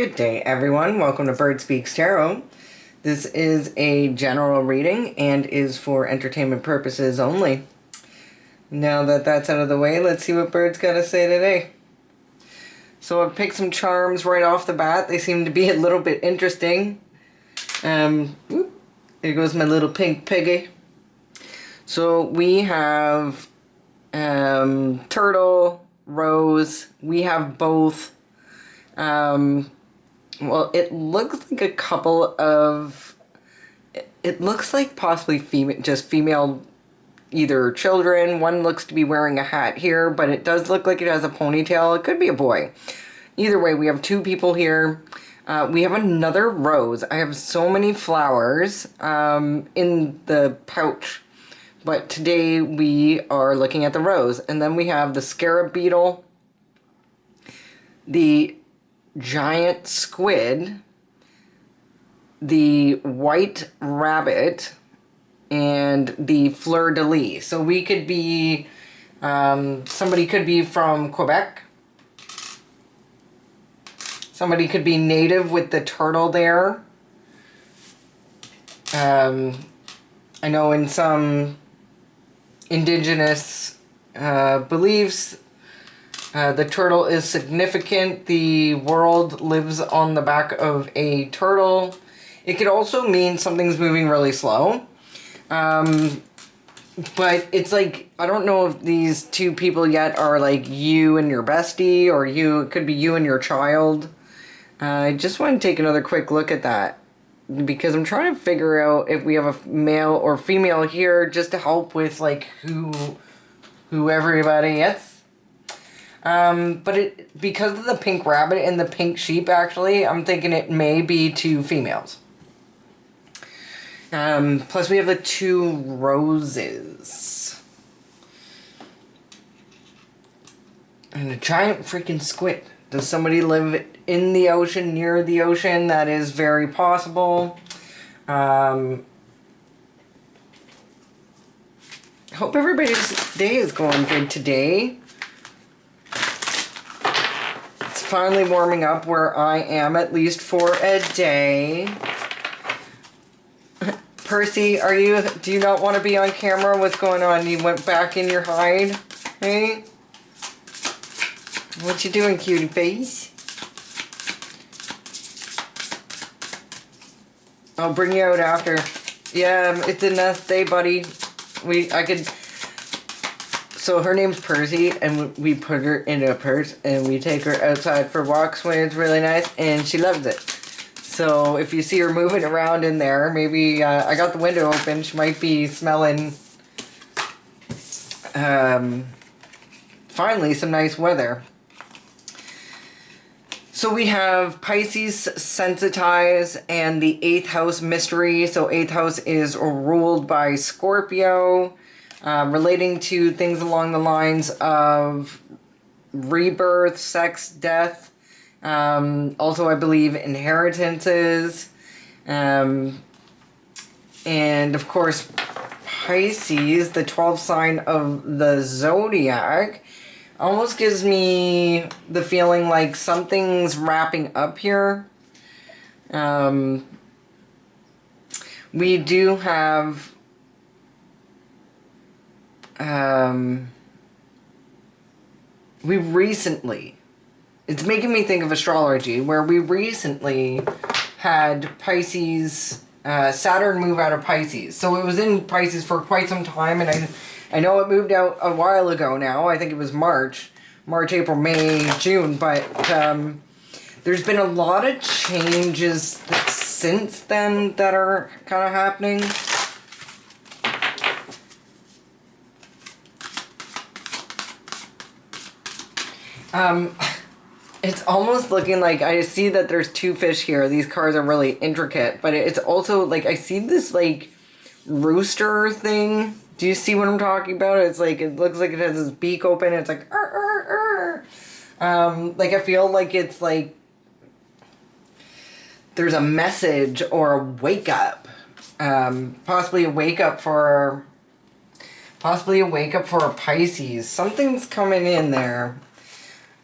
Good day, everyone. Welcome to Bird Speaks Tarot. This is a general reading and is for entertainment purposes only. Now that that's out of the way, let's see what Bird's got to say today. So I've picked some charms right off the bat. They seem to be a little bit interesting. There goes my little pink piggy. So we have turtle, rose. We have both. Well, it looks like a couple of... It looks like possibly female, either children. One looks to be wearing a hat here, but it does look like it has a ponytail. It could be a boy. Either way, we have two people here. We have another rose. I have so many flowers in the pouch. But today we are looking at the rose. And then we have the scarab beetle, the giant squid, the white rabbit, and the fleur-de-lis. So we could be, somebody could be from Quebec. Somebody could be native with the turtle there. I know in some indigenous beliefs, the turtle is significant. The world lives on the back of a turtle. It could also mean something's moving really slow. But it's like, I don't know if these two people yet are like you and your bestie, or it could be you and your child. I just want to take another quick look at that, because I'm trying to figure out if we have a male or female here, just to help with like who everybody is. But because of the pink rabbit and the pink sheep, actually, I'm thinking it may be two females. Plus we have the two roses. And a giant freaking squid. Does somebody live in the ocean, near the ocean? That is very possible. Hope everybody's day is going good today. Finally warming up where I am, at least for a day. Percy, do you not want to be on camera? What's going on? You went back in your hide? Hey? What you doing, cutie face? I'll bring you out after. Yeah, it's a nest day, buddy. So her name's Percy, and we put her in a purse, and we take her outside for walks when it's really nice, and she loves it. So if you see her moving around in there, maybe I got the window open. She might be smelling finally some nice weather. So we have Pisces Sensitize and the 8th house mystery. So 8th house is ruled by Scorpio. Relating to things along the lines of rebirth, sex, death, also I believe inheritances, and of course Pisces, the 12th sign of the zodiac, almost gives me the feeling like something's wrapping up here. We do have it's making me think of astrology, where we recently had Pisces, Saturn move out of Pisces. So it was in Pisces for quite some time, and I know it moved out a while ago now. I think it was March, April, May, June, but there's been a lot of changes since then that are kind of happening. It's almost looking like, I see that there's two fish here. These cards are really intricate, but it's also like, I see this like rooster thing. Do you see what I'm talking about? It's like, it looks like it has its beak open. It's like, like I feel like it's like there's a message or a wake up, possibly a wake up for a Pisces. Something's coming in there.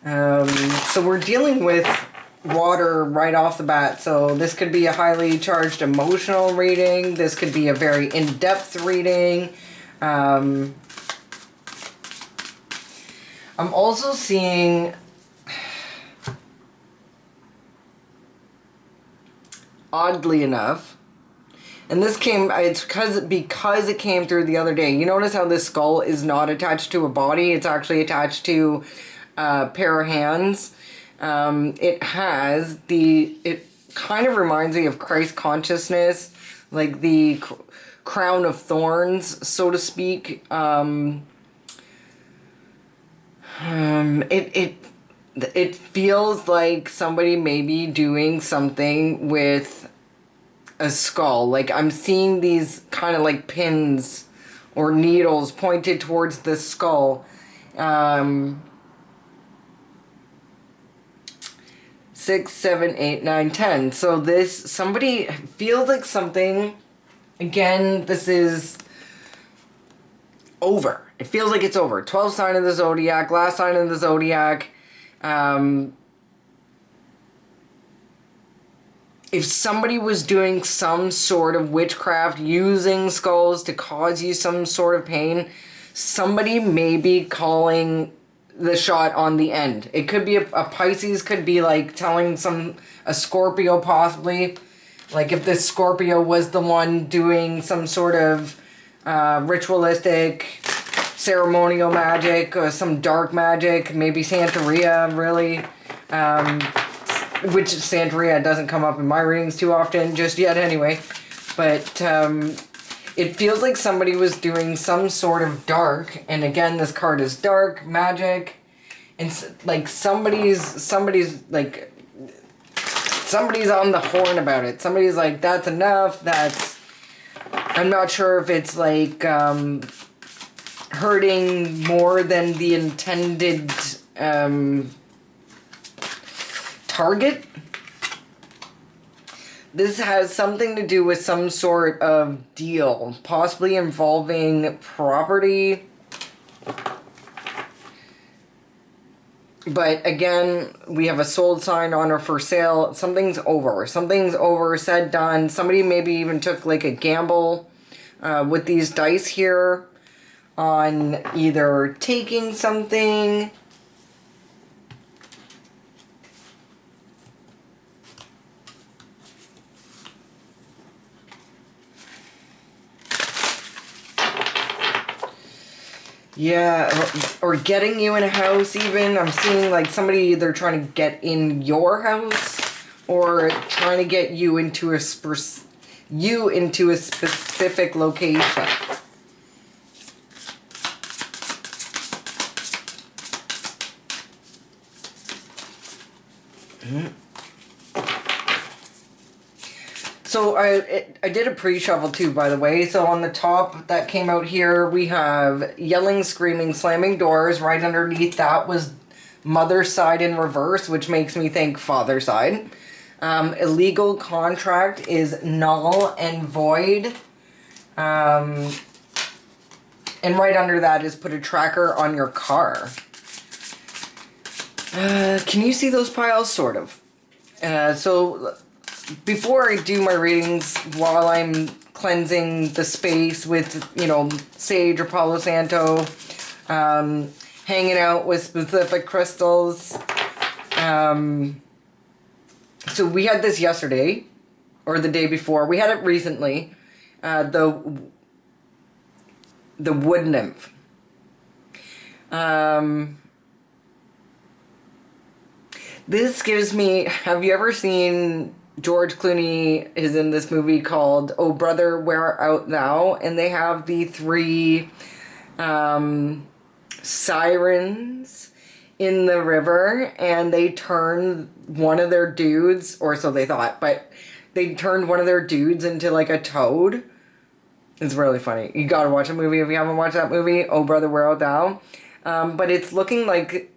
So we're dealing with water right off the bat. So this could be a highly charged emotional reading. This could be a very in-depth reading. I'm also seeing oddly enough, and this came, it's because it came through the other day. You notice how this skull is not attached to a body, it's actually attached to a pair of hands. It kind of reminds me of Christ consciousness, like the crown of thorns, so to speak. It feels like somebody may be doing something with a skull. Like I'm seeing these kind of like pins or needles pointed towards the skull. 6, 7, 8, 9, 10. So this, somebody feels like something, again, this is over. It feels like it's over. 12th sign of the zodiac, last sign of the zodiac. If somebody was doing some sort of witchcraft using skulls to cause you some sort of pain, somebody may be calling the shot on the end. It could be a Pisces, could be like telling a Scorpio possibly. Like if this Scorpio was the one doing some sort of ritualistic, ceremonial magic, or some dark magic, maybe Santeria, really. Which Santeria doesn't come up in my readings too often just yet anyway. But it feels like somebody was doing some sort of dark, and again, this card is dark, magic, and like somebody's on the horn about it. Somebody's like, that's enough, I'm not sure if it's like hurting more than the intended target. This has something to do with some sort of deal, possibly involving property. But again, we have a sold sign on or for sale. Something's over. Something's over, said, done. Somebody maybe even took like a gamble with these dice here on either taking something. Yeah, or getting you in a house even. I'm seeing like somebody either trying to get in your house or trying to get you into a specific location. So I did a pre-shuffle too, by the way. So on the top that came out here, we have yelling, screaming, slamming doors. Right underneath that was mother's side in reverse, which makes me think father's side. Illegal contract is null and void. And right under that is put a tracker on your car. Can you see those piles? Sort of. So before I do my readings, while I'm cleansing the space with, sage or Palo Santo, hanging out with specific crystals. So we had this yesterday, or the day before. We had it recently. The wood nymph. This gives me, have you ever seen George Clooney is in this movie called Oh Brother, Where Art Thou? And they have the 3 sirens in the river, and they turn one of their dudes, or so they thought, but they turned one of their dudes into like a toad. It's really funny. You gotta watch the movie if you haven't watched that movie, Oh Brother, Where Art Thou? But it's looking like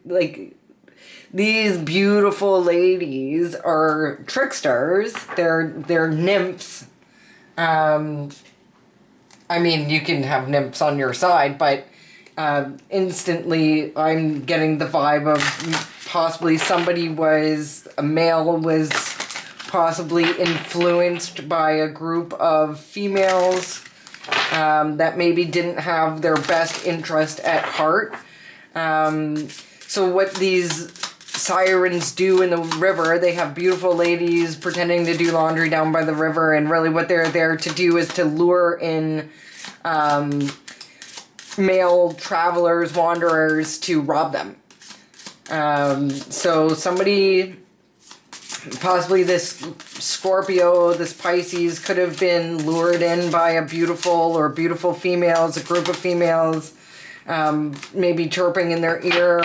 these beautiful ladies are tricksters. They're nymphs. I mean, you can have nymphs on your side, but instantly I'm getting the vibe of possibly a male was possibly influenced by a group of females that maybe didn't have their best interest at heart. So what these sirens do in the river, they have beautiful ladies pretending to do laundry down by the river, and really what they're there to do is to lure in male travelers, wanderers, to rob them. So somebody, possibly this Scorpio, this Pisces, could have been lured in by a beautiful females, a group of females, maybe chirping in their ear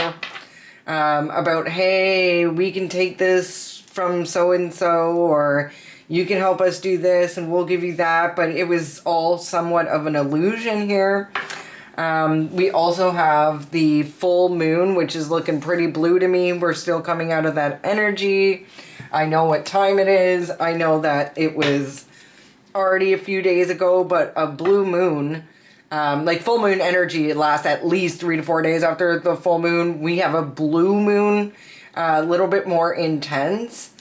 about, hey, we can take this from so-and-so, or you can help us do this and we'll give you that. But it was all somewhat of an illusion here. We also have the full moon, which is looking pretty blue to me. We're still coming out of that energy. I know what time it is. I know that it was already a few days ago, but a blue moon, like full moon energy, it lasts at least 3 to 4 days after the full moon. We have a blue moon, a little bit more intense.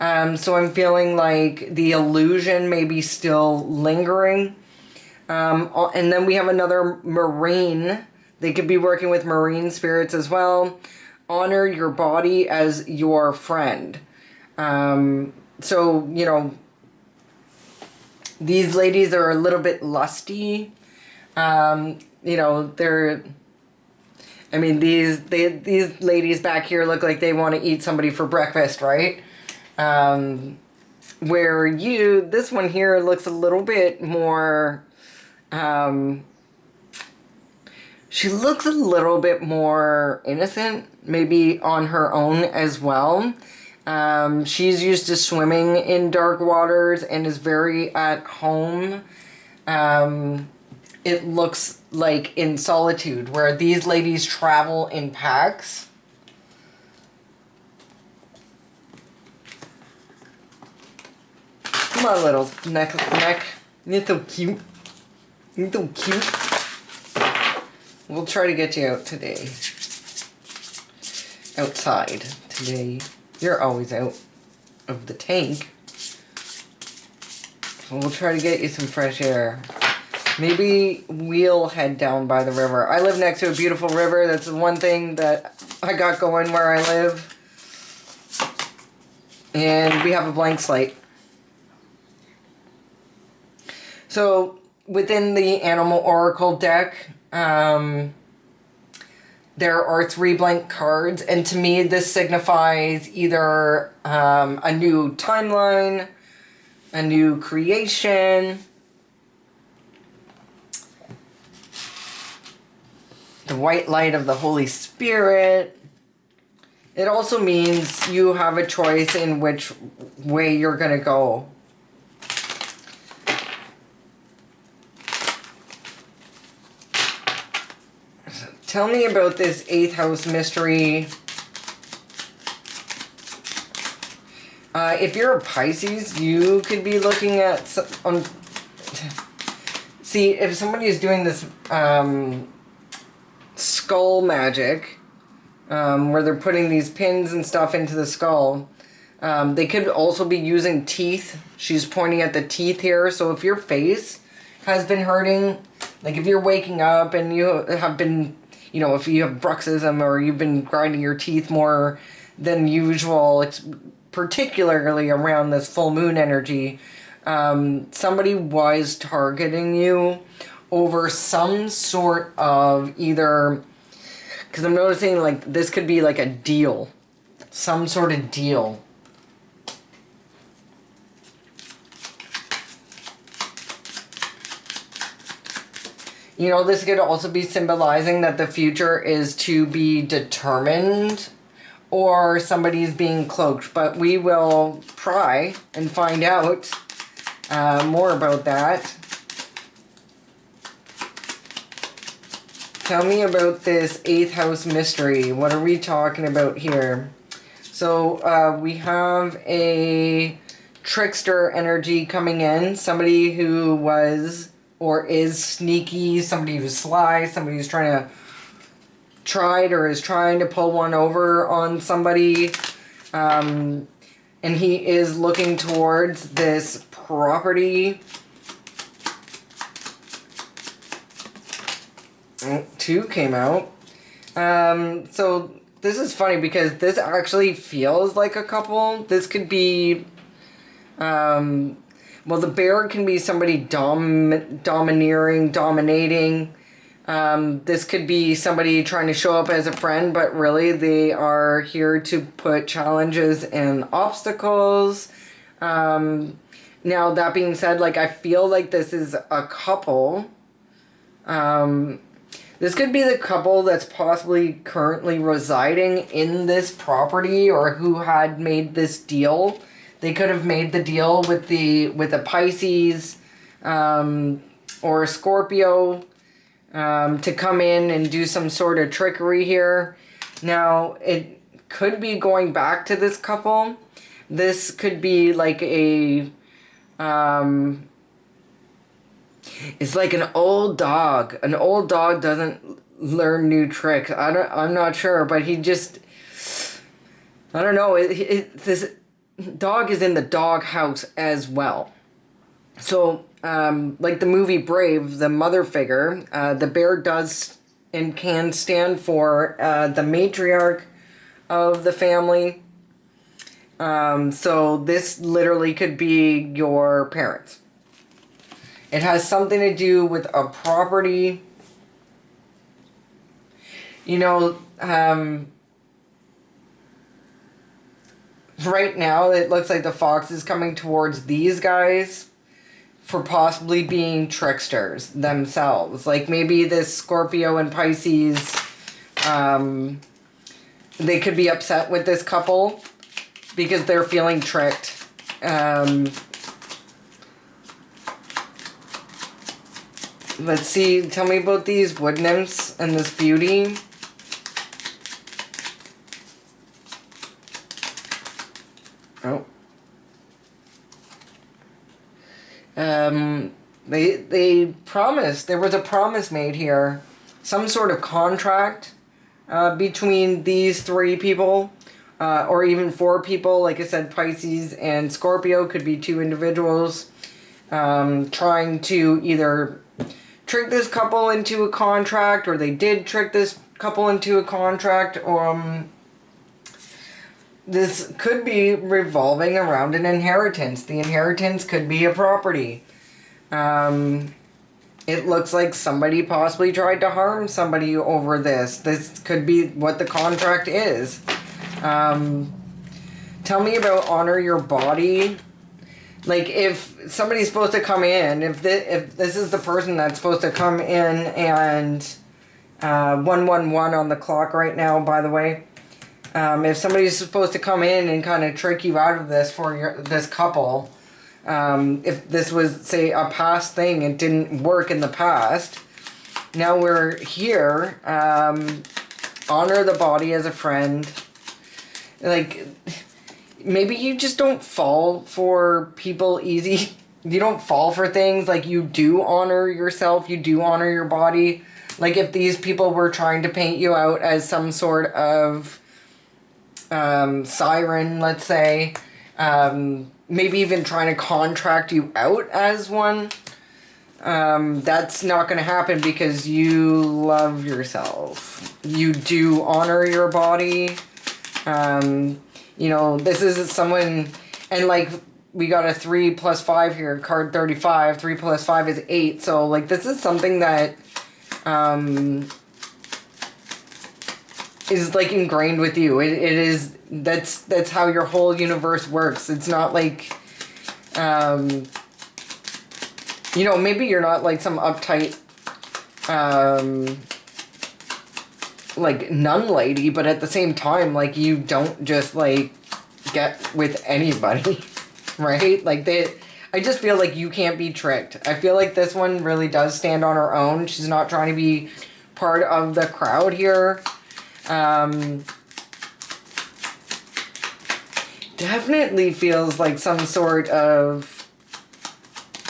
So I'm feeling like the illusion may be still lingering. And then we have another marine. They could be working with marine spirits as well. Honor your body as your friend. So, you know, these ladies are a little bit lusty. You know, these ladies back here look like they want to eat somebody for breakfast, right? Where this one here looks a little bit more, she looks a little bit more innocent, maybe on her own as well. She's used to swimming in dark waters and is very at home. It looks like in solitude, where these ladies travel in packs. Come on, little neck. You're so cute. You're so cute. We'll try to get you out today. Outside today. You're always out of the tank. So we'll try to get you some fresh air. Maybe we'll head down by the river. I live next to a beautiful river. That's the one thing that I got going where I live. And we have a blank slate. So within the Animal Oracle deck, there are 3 blank cards, and to me this signifies either a new timeline, a new creation, the white light of the Holy Spirit. It also means you have a choice in which way you're going to go. Tell me about this 8th house mystery. If you're a Pisces, you could be looking at... see, if somebody is doing this skull magic, where they're putting these pins and stuff into the skull, they could also be using teeth. She's pointing at the teeth here. So if your face has been hurting, like if you're waking up and you have been... You know, if you have bruxism or you've been grinding your teeth more than usual, it's particularly around this full moon energy, somebody was targeting you over some sort of either, because I'm noticing like this could be like a deal, some sort of deal. You know, this could also be symbolizing that the future is to be determined, or somebody's being cloaked. But we will pry and find out more about that. Tell me about this 8th house mystery. What are we talking about here? So we have a trickster energy coming in. Somebody who was... or is sneaky, somebody who's sly, somebody who's trying to tried or is trying to pull one over on somebody. And he is looking towards this property. Oh, 2 came out. So this is funny because this actually feels like a couple. This could be, well, the bear can be somebody domineering, dominating. This could be somebody trying to show up as a friend, but really they are here to put challenges and obstacles. Now, that being said, like, I feel like this is a couple. This could be the couple that's possibly currently residing in this property or who had made this deal. They could have made the deal with a Pisces or a Scorpio to come in and do some sort of trickery here. Now, it could be going back to this couple. This could be like a... it's like an old dog. An old dog doesn't learn new tricks. I'm not sure, but he just... I don't know. This dog is in the dog house as well. So, like the movie Brave, the mother figure, the bear does and can stand for the matriarch of the family. So this literally could be your parents. It has something to do with a property. You know, right now it looks like the fox is coming towards these guys for possibly being tricksters themselves. Like maybe this Scorpio and Pisces, they could be upset with this couple because they're feeling tricked. Let's see, tell me about these wood nymphs and this beauty. Oh. They promised, there was a promise made here. Some sort of contract between these 3 people. Or even 4 people. Like I said, Pisces and Scorpio could be 2 individuals. Trying to either trick this couple into a contract, or they did trick this couple into a contract, or this could be revolving around an inheritance. The inheritance could be a property. It looks like somebody possibly tried to harm somebody over this. This could be what the contract is. Tell me about honor your body. Like, if somebody's supposed to come in, if this is the person that's supposed to come in and 111 on the clock right now, by the way. If somebody's supposed to come in and kind of trick you out of this for this couple, if this was, say, a past thing, it didn't work in the past. Now we're here. Honor the body as a friend. Like, maybe you just don't fall for people easy. You don't fall for things. Like, you do honor yourself. You do honor your body. Like, if these people were trying to paint you out as some sort of siren, let's say, maybe even trying to contract you out as one, that's not going to happen because you love yourself. You do honor your body. You know, this is someone, and like, we got a 3 plus 5 here, card 35, 3 plus 5 is 8, so like, this is something that, is like ingrained with you. It is, that's how your whole universe works. It's not like, you know, maybe you're not like some uptight, like nun lady, but at the same time, like, you don't just like get with anybody, right? Like, I just feel like you can't be tricked. I feel like this one really does stand on her own. She's not trying to be part of the crowd here. Definitely feels like some sort of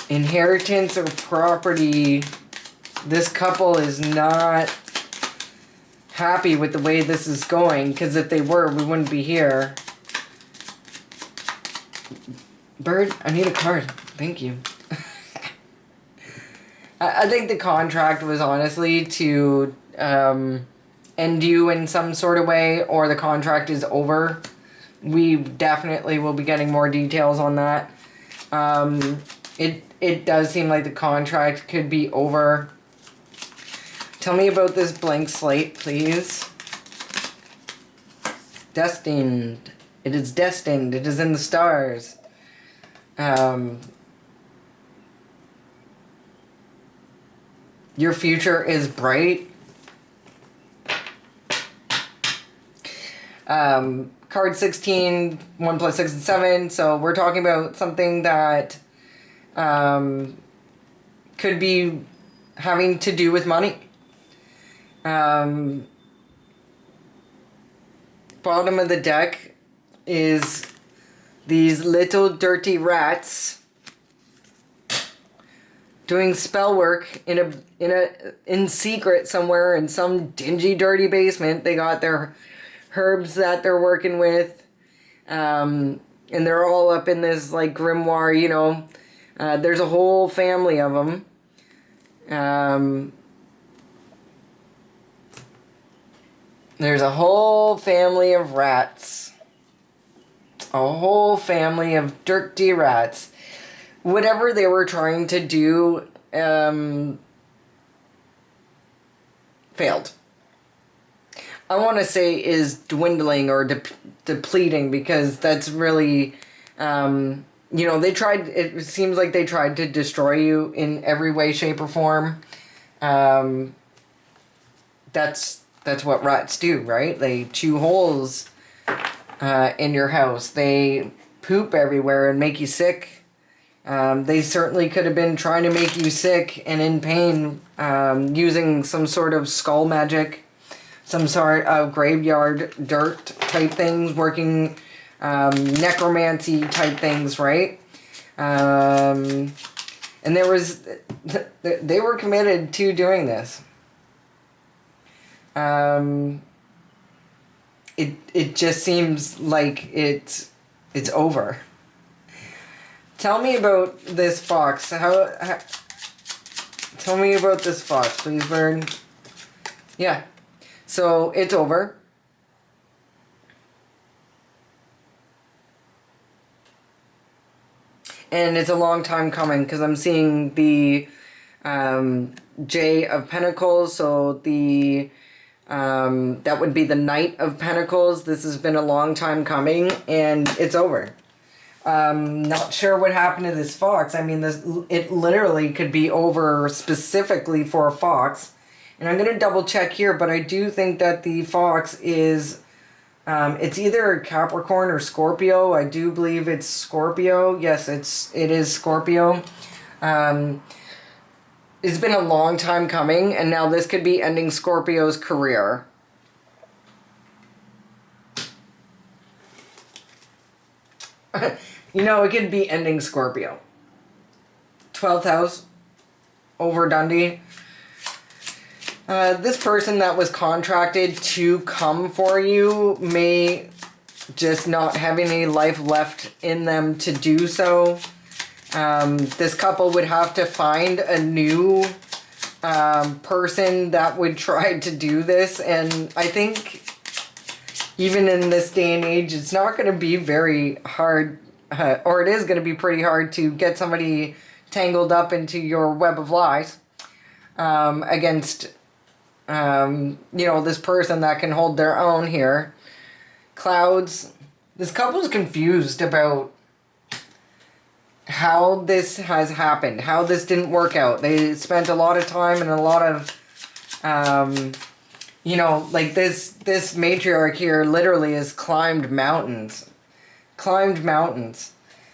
inheritance or property. This couple is not happy with the way this is going, because if they were, we wouldn't be here. Bird, I need a card. Thank you. I think the contract was honestly to end you in some sort of way, or the contract is over. We definitely will be getting more details on that. It does seem like the contract could be over. Tell me about this blank slate, please. Destined. It is destined. It is in the stars. Your future is bright. Card 16, 1 plus 6 is 7. So we're talking about something that could be having to do with money. Bottom of the deck is these little dirty rats doing spell work in secret somewhere in some dingy, dirty basement. They got their herbs that they're working with, and they're all up in this like grimoire. You know, there's a whole family of them. There's a whole family of rats. A whole family of dirty rats. Whatever they were trying to do, failed. I want to say is dwindling or depleting, because that's really, you know, they tried, it seems like they tried to destroy you in every way, shape, or form. That's what rats do, right? They chew holes in your house. They poop everywhere and make you sick. They certainly could have been trying to make you sick and in pain, using some sort of skull magic, some sort of graveyard dirt type things, working necromancy type things, right? And they were committed to doing this. It just seems like it's over. Tell me about this fox. Tell me about this fox, please, Bird. Yeah. So it's over. And it's a long time coming, because I'm seeing the J of Pentacles. So the that would be the Knight of Pentacles. This has been a long time coming, and it's over. Not sure what happened to this fox. I mean, it literally could be over specifically for a fox. And I'm going to double check here, but I do think that the fox is, it's either Capricorn or Scorpio. I do believe it's Scorpio. Yes, it is Scorpio. It's been a long time coming, and now this could be ending Scorpio's career. You know, it could be ending Scorpio. 12th house over Dundee. This person that was contracted to come for you may just not have any life left in them to do so. This couple would have to find a new person that would try to do this, and I think even in this day and age, it's not going to be very hard, or it is going to be pretty hard to get somebody tangled up into your web of lies against, you know, this person that can hold their own here. Clouds. This couple's confused about how this has happened, how this didn't work out. They spent a lot of time and a lot of, you know, like this matriarch here literally has climbed mountains.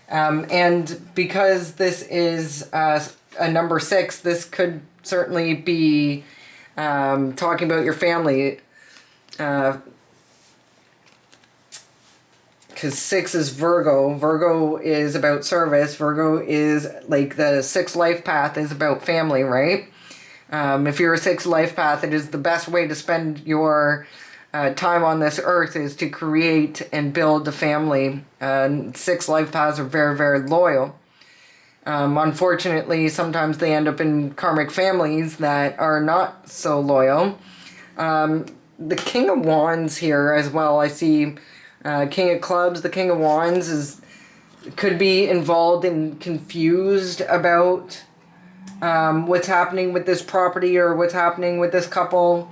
And because this is a number 6, this could certainly be talking about your family. Because 6 is Virgo. Virgo is about service. Virgo is like the 6th life path is about family, right? If you're a 6 life path, it is the best way to spend your time on this earth is to create and build a family. 6 life paths are very, very loyal. Unfortunately, sometimes they end up in karmic families that are not so loyal. The King of Wands here as well. I see King of Clubs. The King of Wands could be involved and confused about what's happening with this property or what's happening with this couple.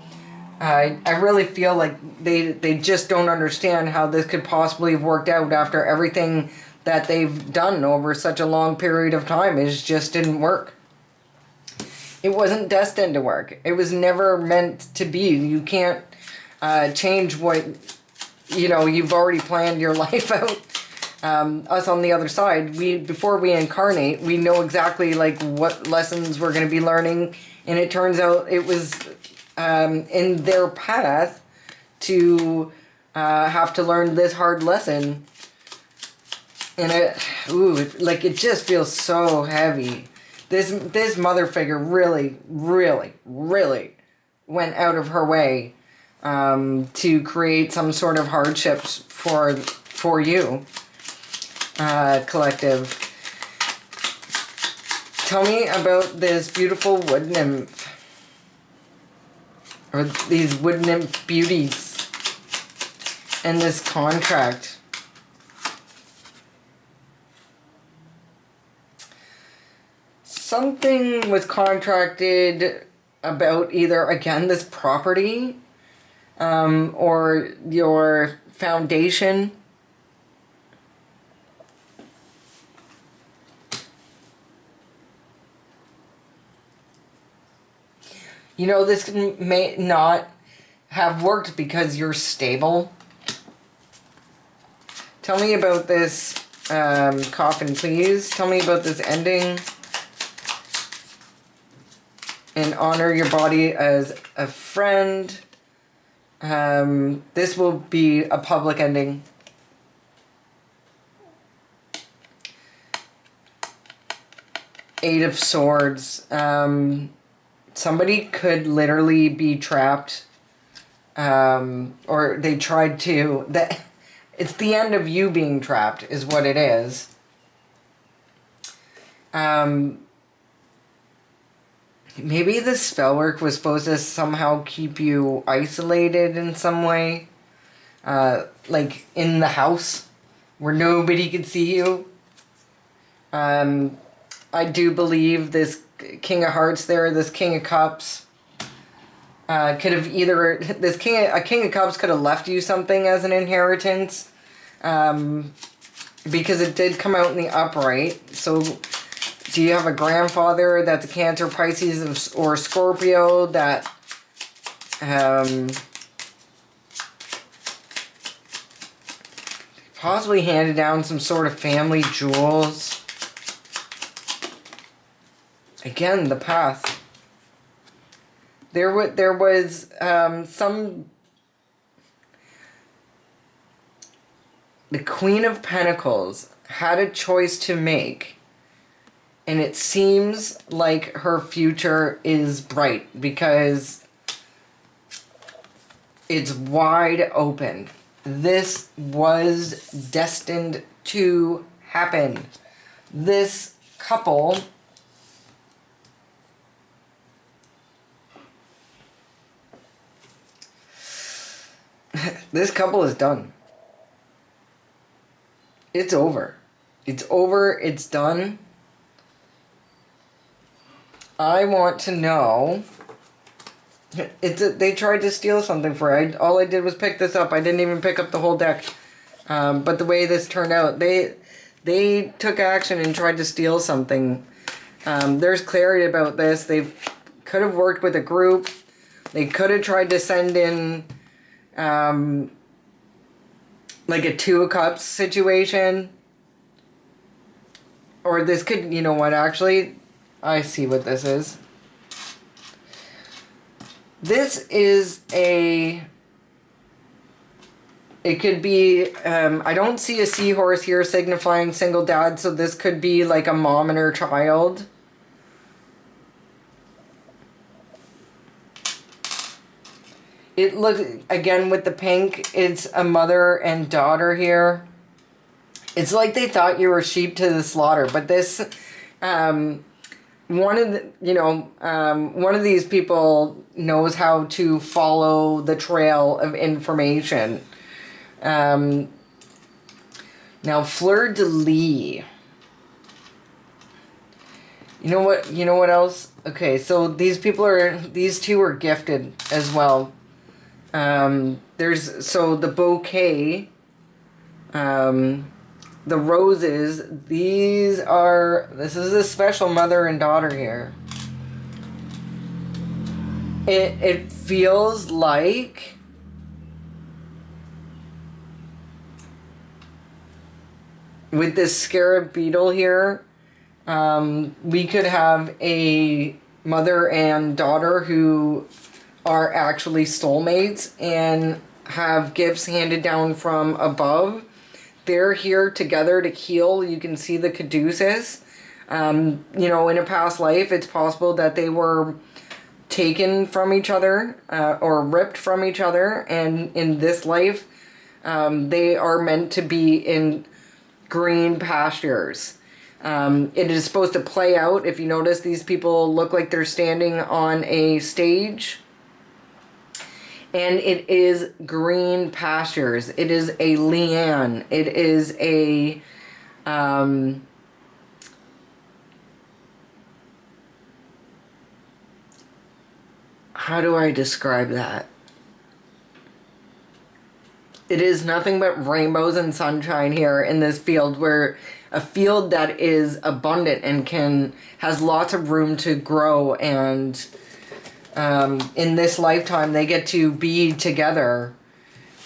I really feel like they just don't understand how this could possibly have worked out after everything that they've done over such a long period of time. It just didn't work. It wasn't destined to work. It was never meant to be. You can't change what, you've already planned your life out. Us on the other side, before we incarnate, we know exactly like what lessons we're going to be learning, and it turns out it was in their path to have to learn this hard lesson, and it just feels so heavy. This mother figure really, really, really went out of her way to create some sort of hardships for you. Collective. Tell me about this beautiful wood nymph. Or these wood nymph beauties. And this contract. Something was contracted about either, again, this property or your foundation. This may not have worked because you're stable. Tell me about this coffin, please. Tell me about this ending. And honor your body as a friend. This will be a public ending. Eight of Swords. Somebody could literally be trapped, or they tried to. It's the end of you being trapped, is what it is. Maybe the spell work was supposed to somehow keep you isolated in some way, like in the house where nobody could see you. I do believe this King of Hearts there, this King of Cups, could have either, a King of Cups could have left you something as an inheritance, because it did come out in the upright. So do you have a grandfather that's a Cancer, Pisces, or Scorpio that possibly handed down some sort of family jewels? Again, the path. There was some. The Queen of Pentacles had a choice to make, and it seems like her future is bright because it's wide open. This was destined to happen. This couple is done. It's over. It's over. It's done. I want to know. They tried to steal something for it. All I did was pick this up. I didn't even pick up the whole deck. But the way this turned out, they took action and tried to steal something. There's clarity about this. They could have worked with a group. They could have tried to send in like a Two of Cups situation. Or this could, you know what, actually, I see what this is. This is it could be, I don't see a seahorse here signifying single dad, so this could be like a mom and her child. It looks, again with the pink, it's a mother and daughter here. It's like they thought you were sheep to the slaughter, but this, one of the, one of these people knows how to follow the trail of information. Now, Fleur de Lis. You know what? You know what else? Okay, so these two are gifted as well. So the bouquet, the roses, this is a special mother and daughter here. It feels like with this scarab beetle here, we could have a mother and daughter who are actually soulmates and have gifts handed down from above. They're here together to heal. You can see the caduceus. In a past life, it's possible that they were taken from each other or ripped from each other. And in this life, they are meant to be in green pastures. It is supposed to play out. If you notice, these people look like they're standing on a stage. And it is green pastures. It is a liane. It is a... how do I describe that? It is nothing but rainbows and sunshine here in this field, where a field that is abundant and has lots of room to grow, and in this lifetime they get to be together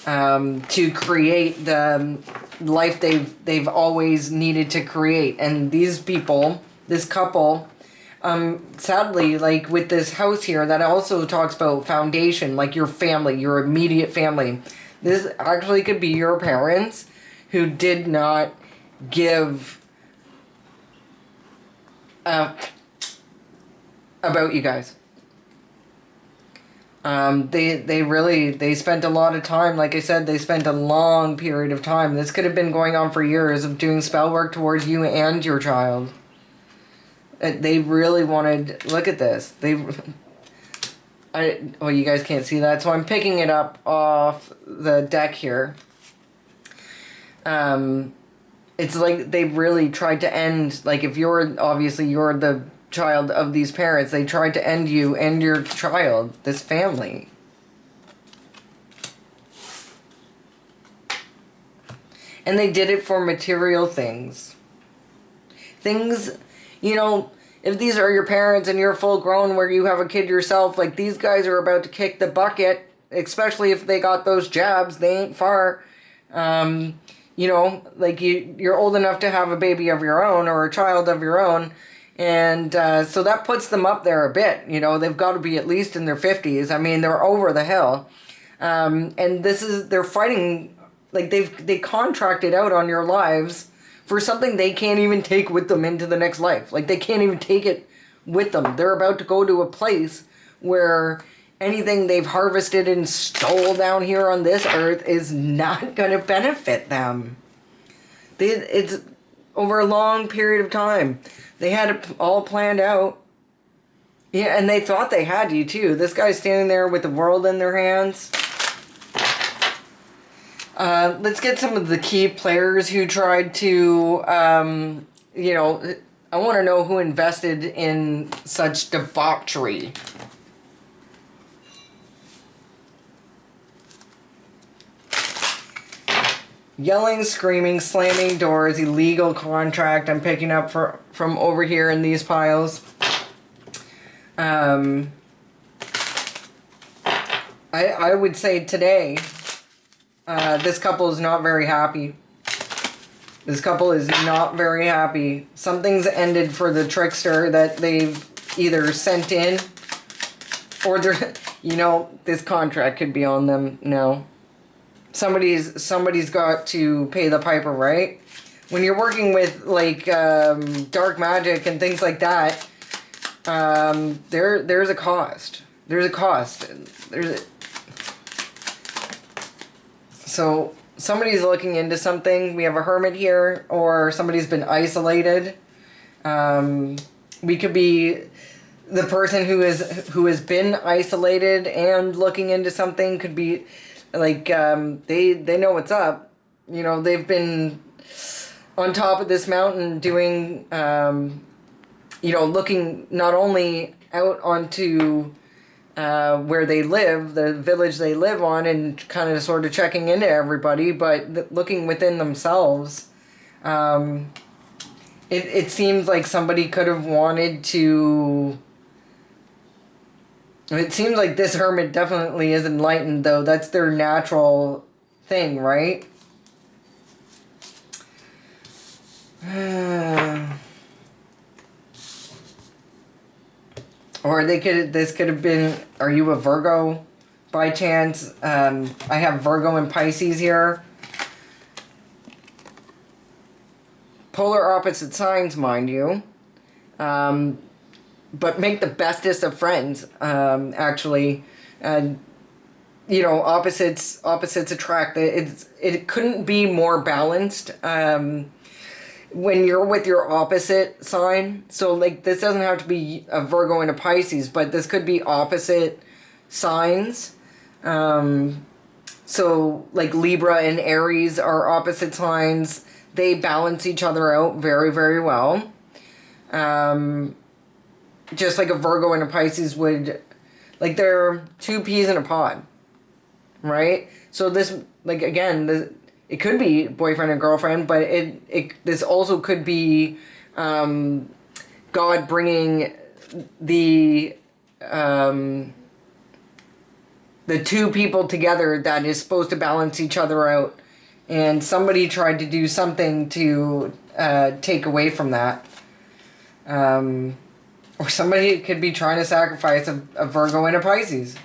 to create the life they've always needed to create. And these people, this couple, sadly, like with this house here, that also talks about foundation, like your family, your immediate family. This actually could be your parents who did not give about you guys. They spent a lot of time, like I said, they spent a long period of time. This could have been going on for years of doing spell work towards you and your child. They really wanted, look at this. Well, you guys can't see that, so I'm picking it up off the deck here. It's like they really tried to end, like if you're the child of these parents, they tried to end you and your child, this family. And they did it for material things. Things, if these are your parents and you're full grown where you have a kid yourself, like these guys are about to kick the bucket, especially if they got those jabs, they ain't far. Like you're old enough to have a baby of your own or a child of your own. And so that puts them up there a bit. They've got to be at least in their 50s. I mean, they're over the hill. And they're fighting, like they contracted out on your lives for something they can't even take with them into the next life. Like they can't even take it with them. They're about to go to a place where anything they've harvested and stole down here on this earth is not going to benefit them. It's over a long period of time. They had it all planned out. Yeah, and they thought they had you too. This guy's standing there with the world in their hands. Let's get some of the key players who tried to, I want to know who invested in such debauchery. Yelling, screaming, slamming doors, illegal contract. I'm picking up from over here in these piles. I would say today, this couple is not very happy. This couple is not very happy. Something's ended for the trickster that they've either sent in, or they're, this contract could be on them now. Somebody's got to pay the piper, right? When you're working with like dark magic and things like that, there's a cost. There's a cost. So somebody's looking into something. We have a hermit here, or somebody's been isolated. We could be the person who has been isolated and looking into something. Could be like they know what's up. You know, they've been on top of this mountain doing looking not only out onto where they live, the village they live on, and kind of sort of checking into everybody, but looking within themselves. It seems like somebody could have wanted to... It seems like this hermit definitely is enlightened, though. That's their natural thing, right? Or this could have been, are you a Virgo by chance? I have Virgo and Pisces here. Polar opposite signs, mind you. But make the bestest of friends, actually. Opposites attract. It couldn't be more balanced. When you're with your opposite sign, so like this doesn't have to be a Virgo and a Pisces, but this could be opposite signs. So like Libra and Aries are opposite signs. They balance each other out very, very well. Just like a Virgo and a Pisces would, like they're two peas in a pod, right? So this, like again, it could be boyfriend and girlfriend, but this also could be God bringing the two people together that is supposed to balance each other out, and somebody tried to do something to take away from that. Or somebody could be trying to sacrifice a Virgo and a Pisces.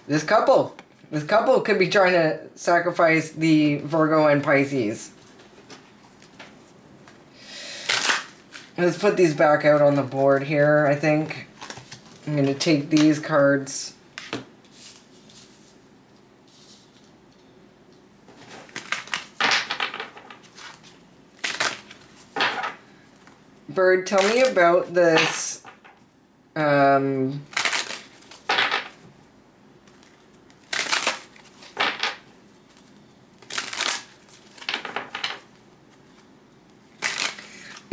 This couple could be trying to sacrifice the Virgo and Pisces. Let's put these back out on the board here, I think. I'm going to take these cards. Bird, tell me about this.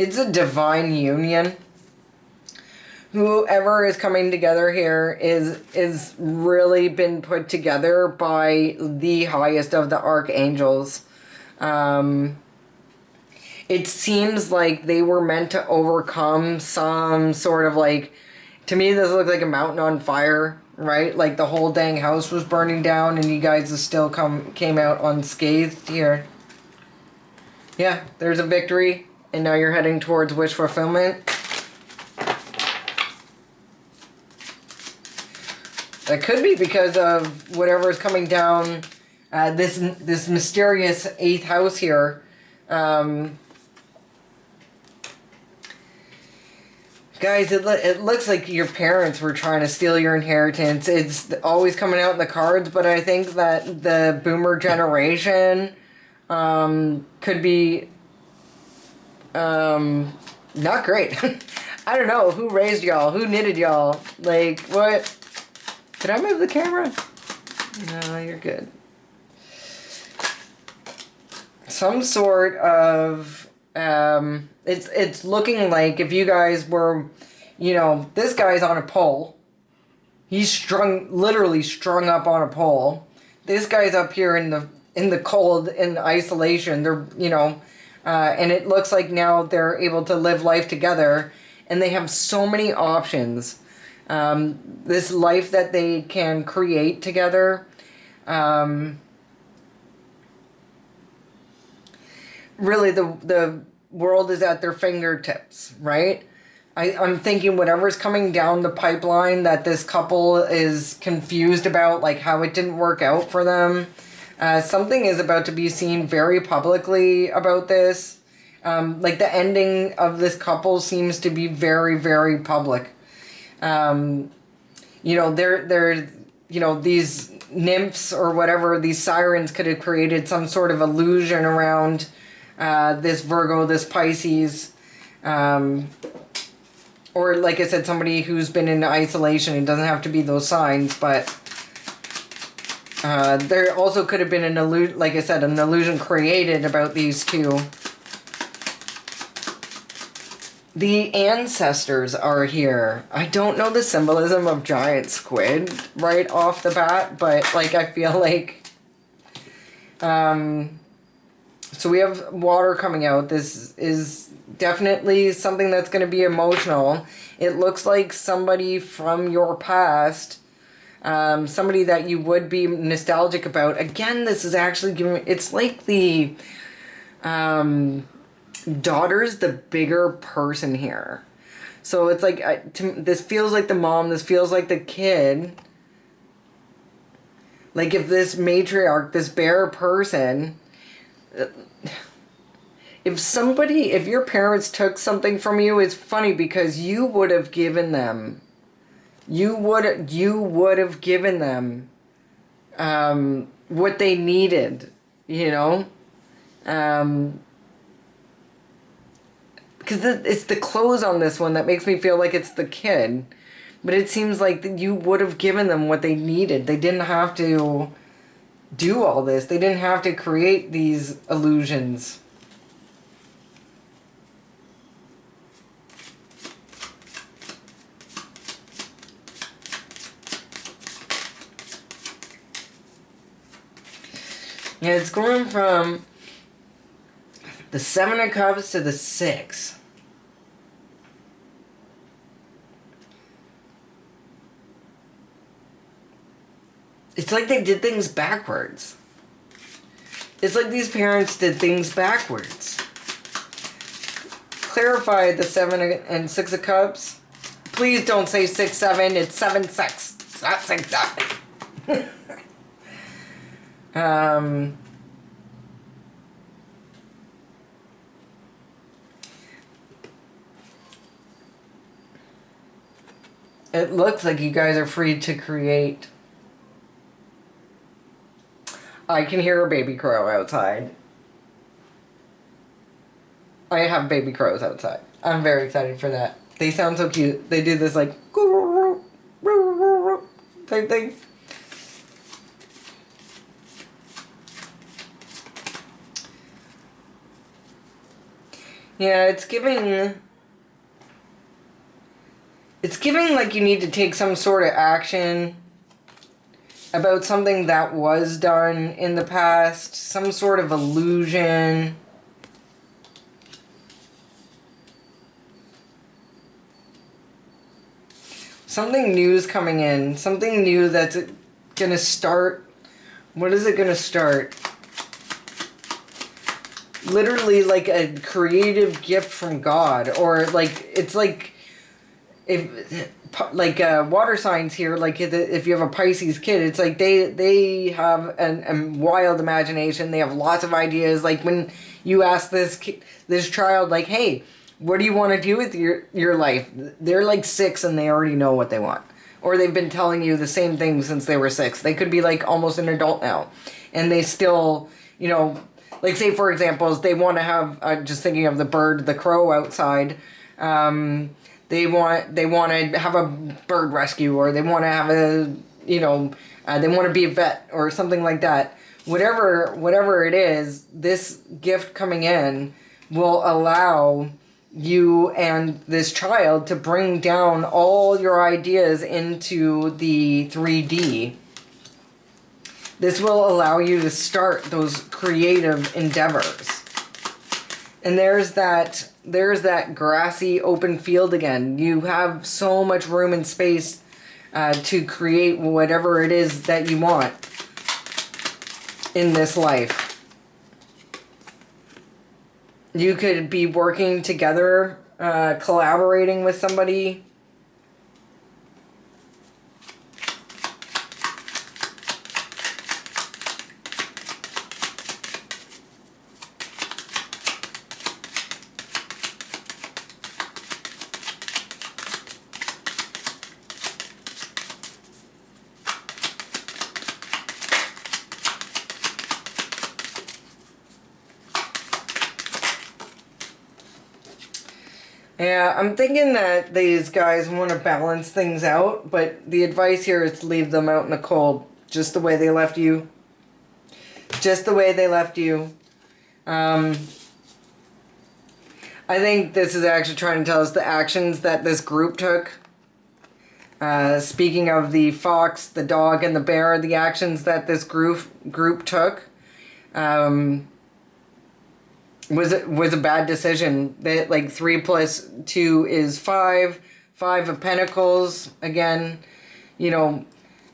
It's a divine union. Whoever is coming together here is really been put together by the highest of the archangels. It seems like they were meant to overcome some sort of like, to me this looked like a mountain on fire, right? Like the whole dang house was burning down and you guys still came out unscathed here. Yeah, there's a victory, and now you're heading towards wish fulfillment. That could be because of whatever is coming down, this mysterious 8th house here. Guys, it looks like your parents were trying to steal your inheritance. It's always coming out in the cards, but I think that the boomer generation could be not great. I don't know. Who raised y'all? Who knitted y'all? Like, what? Did I move the camera? No, you're good. Some sort of... it's looking like if you guys were, this guy's on a pole. He's literally strung up on a pole. This guy's up here in the cold, in isolation. They're, and it looks like now they're able to live life together, and they have so many options. This life that they can create together. Really, the world is at their fingertips, right? I'm thinking whatever's coming down the pipeline that this couple is confused about, like how it didn't work out for them. Something is about to be seen very publicly about this. Like the ending of this couple seems to be very, very public. They're you know, these nymphs or whatever, these sirens could have created some sort of illusion around this Virgo, this Pisces. Or like I said, somebody who's been in isolation. It doesn't have to be those signs, but there also could have been an illusion, like I said, an illusion created about these two. The ancestors are here. I don't know the symbolism of giant squid right off the bat, but like I feel like so we have water coming out. This is definitely something that's going to be emotional. It looks like somebody from your past, somebody that you would be nostalgic about. Again, this is actually giving, it's like the daughter's the bigger person here. So it's like, this feels like the mom, this feels like the kid. Like if this matriarch, this bear person, if your parents took something from you, it's funny because you would have given them, what they needed, you know? Because it's the clothes on this one that makes me feel like it's the kid. But it seems like you would have given them what they needed. They didn't have to do all this. They didn't have to create these illusions. Yeah, it's going from the 7 of Cups to the 6. It's like they did things backwards. It's like these parents did things backwards. Clarify the 7 and 6 of Cups. Please don't say 6, 7. It's 7, 6. It's not 6, 7. It looks like you guys are free to create. I can hear a baby crow outside. I have baby crows outside. I'm very excited for that. They sound so cute. They do this like type thing. Yeah, it's giving like you need to take some sort of action about something that was done in the past, some sort of illusion. Something new is coming in, something new that's going to start. What is it going to start? Literally like a creative gift from God, or like it's like if like water signs here, like if you have a Pisces kid, it's like they have a wild imagination. They have lots of ideas. Like when you ask this child, like, hey, what do you want to do with your life? They're like 6 and they already know what they want, or they've been telling you the same thing since they were 6. They could be like almost an adult now, and they still, you know, like say for example, they want to have just thinking of the crow outside. They want to have a bird rescue, or they want to have a, you know, they want to be a vet or something like that. Whatever it is, this gift coming in will allow you and this child to bring down all your ideas into the 3D. This will allow you to start those creative endeavors. And there's that grassy open field again. You have so much room and space to create whatever it is that you want in this life. You could be working together, collaborating with somebody. Yeah, I'm thinking that these guys want to balance things out, but the advice here is to leave them out in the cold, just the way they left you. Just the way they left you. I think this is actually trying to tell us the actions that this group took. Speaking of the fox, the dog, and the bear, the actions that this group took was a bad decision. That, like, 3 plus 2 is 5. 5 of Pentacles. Again, you know,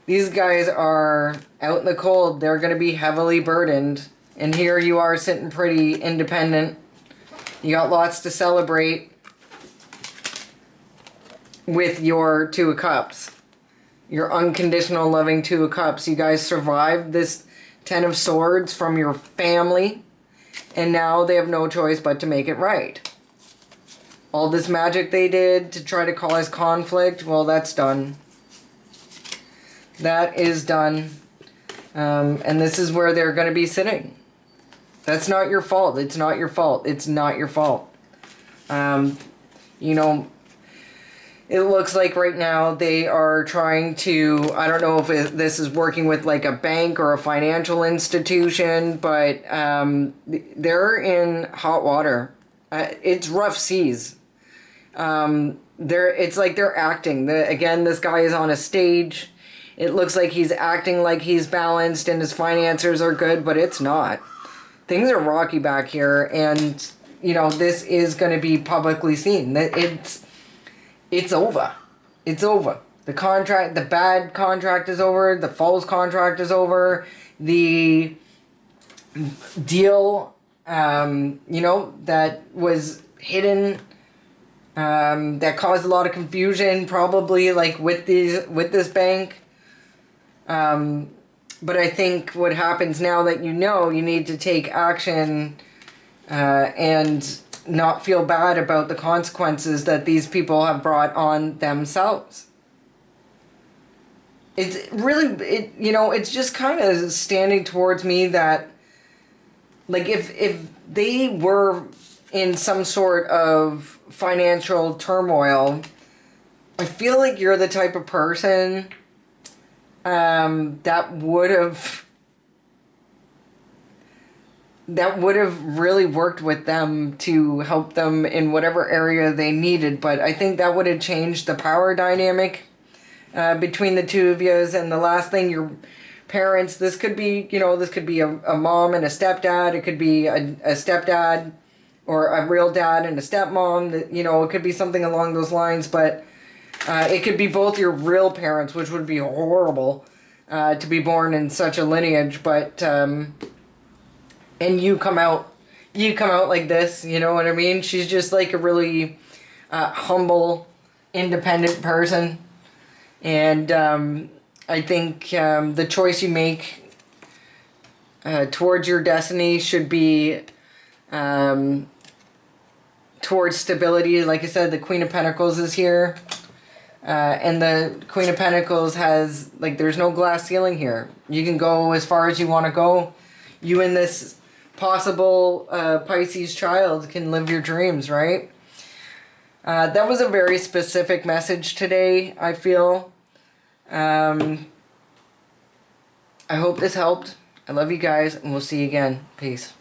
these guys are out in the cold. They're going to be heavily burdened. And here you are sitting pretty independent. You got lots to celebrate with your 2 of Cups. Your unconditional loving 2 of Cups. You guys survived this 10 of Swords from your family. And now they have no choice but to make it right. All this magic they did to try to cause conflict, well, that's done. That is done. And this is where they're going to be sitting. That's not your fault. It's not your fault. It's not your fault. You know, it looks like right now they are trying to, I don't know if this is working with like a bank or a financial institution, but they're in hot water. It's rough seas. It's like they're acting. Again, this guy is on a stage. It looks like he's acting like he's balanced and his finances are good, but it's not. Things are rocky back here, and, you know, this is going to be publicly seen. It's over. It's over. The bad contract is over. The false contract is over. The deal, you know, that was hidden, that caused a lot of confusion, probably, like, with this bank. But I think what happens now that you know, you need to take action and not feel bad about the consequences that these people have brought on themselves. It's really, you know, it's just kind of standing towards me that, like, if they were in some sort of financial turmoil, I feel like you're the type of person that would have really worked with them to help them in whatever area they needed. But I think that would have changed the power dynamic between the 2 of you. And the last thing, your parents, this could be, you know, this could be a mom and a stepdad. It could be a stepdad or a real dad and a stepmom. You know, it could be something along those lines. But it could be both your real parents, which would be horrible to be born in such a lineage. But and you come out like this, you know what I mean? She's just like a really humble, independent person. And I think the choice you make towards your destiny should be towards stability. Like I said, the Queen of Pentacles is here. And the Queen of Pentacles has, like, there's no glass ceiling here. You can go as far as you want to go. You and this possible Pisces child can live your dreams, right? That was a very specific message today, I feel. I hope this helped. I love you guys, and we'll see you again. Peace.